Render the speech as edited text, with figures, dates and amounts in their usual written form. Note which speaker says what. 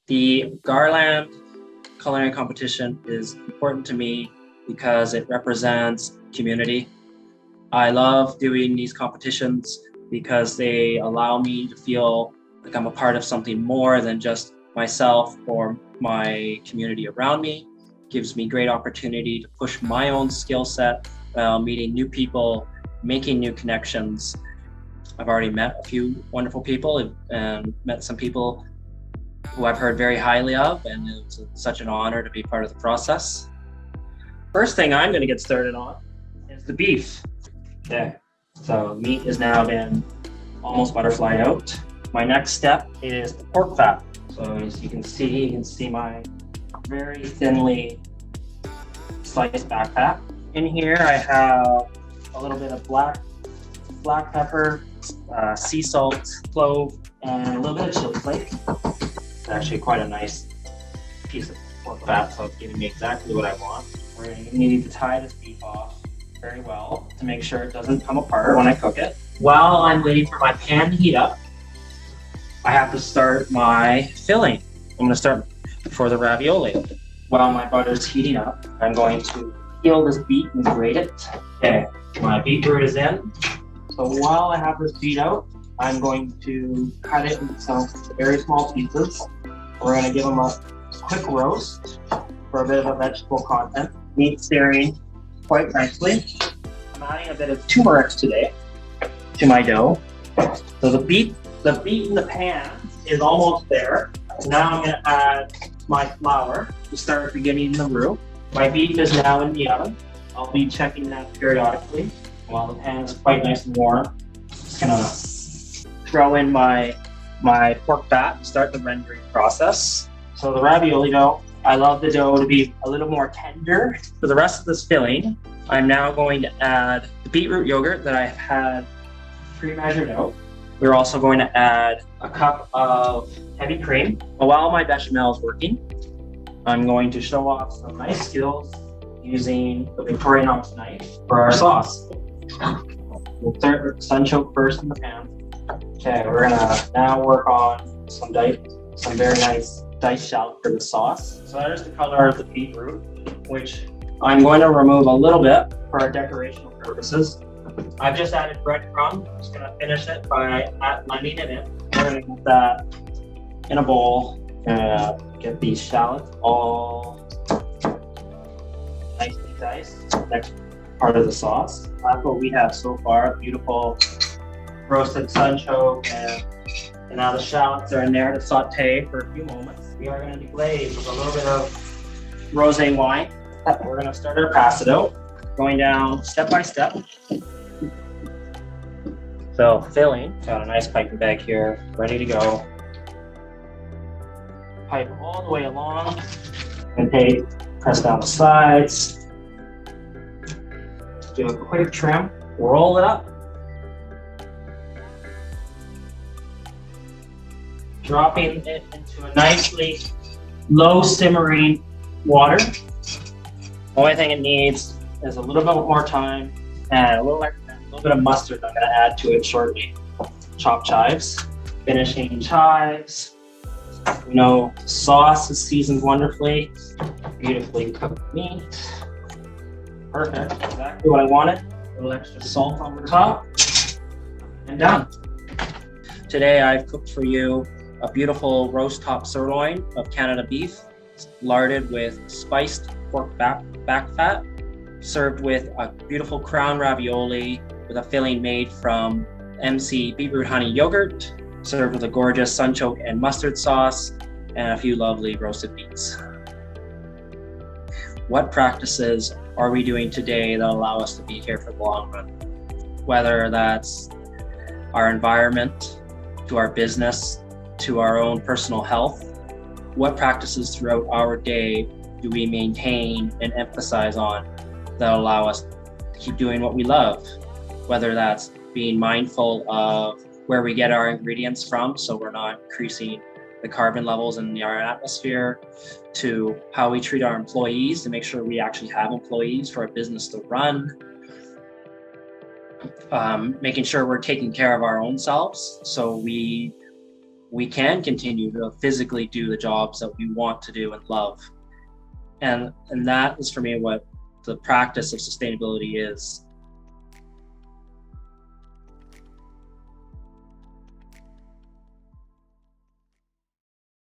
Speaker 1: The Garland culinary competition is important to me because it represents community. I love doing these competitions because they allow me to feel like I'm a part of something more than just myself or my community around me. Gives me great opportunity to push my own skill set while meeting new people, making new connections. I've already met a few wonderful people and met some people who I've heard very highly of, and it was such an honor to be part of the process. First thing I'm going to get started on is the beef. Okay, so meat has now been almost butterflied out. My next step is the pork fat. So as you can see my very thinly sliced back fat. In here I have a little bit of black pepper, sea salt, clove, and a little bit of chili flake. It's actually quite a nice piece of pork fat, so it's giving me exactly what I want. We're going to need to tie this beef off very well to make sure it doesn't come apart when I cook it. While I'm waiting for my pan to heat up, I have to start my filling. I'm going to start for the ravioli. While my butter's heating up, I'm going to peel this beet and grate it. Okay, my beetroot is in. So while I have this beet out, I'm going to cut it into some very small pieces. We're going to give them a quick roast for a bit of a vegetable content. Meat searing quite nicely. I'm adding a bit of turmeric today to my dough. So the beet in the pan is almost there. Now I'm going to add my flour to start beginning the roux. My beef is now in the oven. I'll be checking that periodically while the pan is quite nice and warm. Just going to throw in my pork fat and start the rendering process. So the ravioli dough, I love the dough to be a little more tender. For the rest of this filling, I'm now going to add the beetroot yogurt that I've had pre-measured out. We're also going to add a cup of heavy cream. While my bechamel is working, I'm going to show off some nice skills using the Victorinox knife for our sauce. We'll start with sunchoke first in the pan. Okay, we're gonna now work on some very nice diced shallot for the sauce. So that is the color of the beetroot, which I'm going to remove a little bit for our decorational purposes. I've just added breadcrumb. I'm just gonna finish it by blending it in. We're gonna get that in a bowl. Get these shallots all nicely diced. Next part of the sauce. That's what we have so far. Beautiful roasted sunchoke, and now the shallots are in there to saute for a few moments. We are going to deglaze with a little bit of rosé wine. We're going to start our passado, going down step by step. So filling, got a nice piping bag here, ready to go. Pipe all the way along, and press down the sides. Do a quick trim, roll it up. Dropping it into a nicely low simmering water. The only thing it needs is a little bit more time and a little bit of mustard I'm going to add to it shortly. Chopped chives, finishing chives. You know, the sauce is seasoned wonderfully, beautifully cooked meat. Perfect, exactly what I wanted. A little extra salt on the top, and done. Today I've cooked for you a beautiful roast top sirloin of Canada beef, larded with spiced pork back fat, served with a beautiful crown ravioli with a filling made from MC beetroot honey yogurt, served with a gorgeous sunchoke and mustard sauce, and a few lovely roasted beets. What practices are we doing today that allow us to be here for the long run? Whether that's our environment, to our business, to our own personal health, what practices throughout our day do we maintain and emphasize on that allow us to keep doing what we love? Whether that's being mindful of where we get our ingredients from, so we're not increasing the carbon levels in our atmosphere, to how we treat our employees to make sure we actually have employees for a business to run, making sure we're taking care of our own selves so we we can continue to physically do the jobs that we want to do and love. And that is for me what the practice of sustainability is.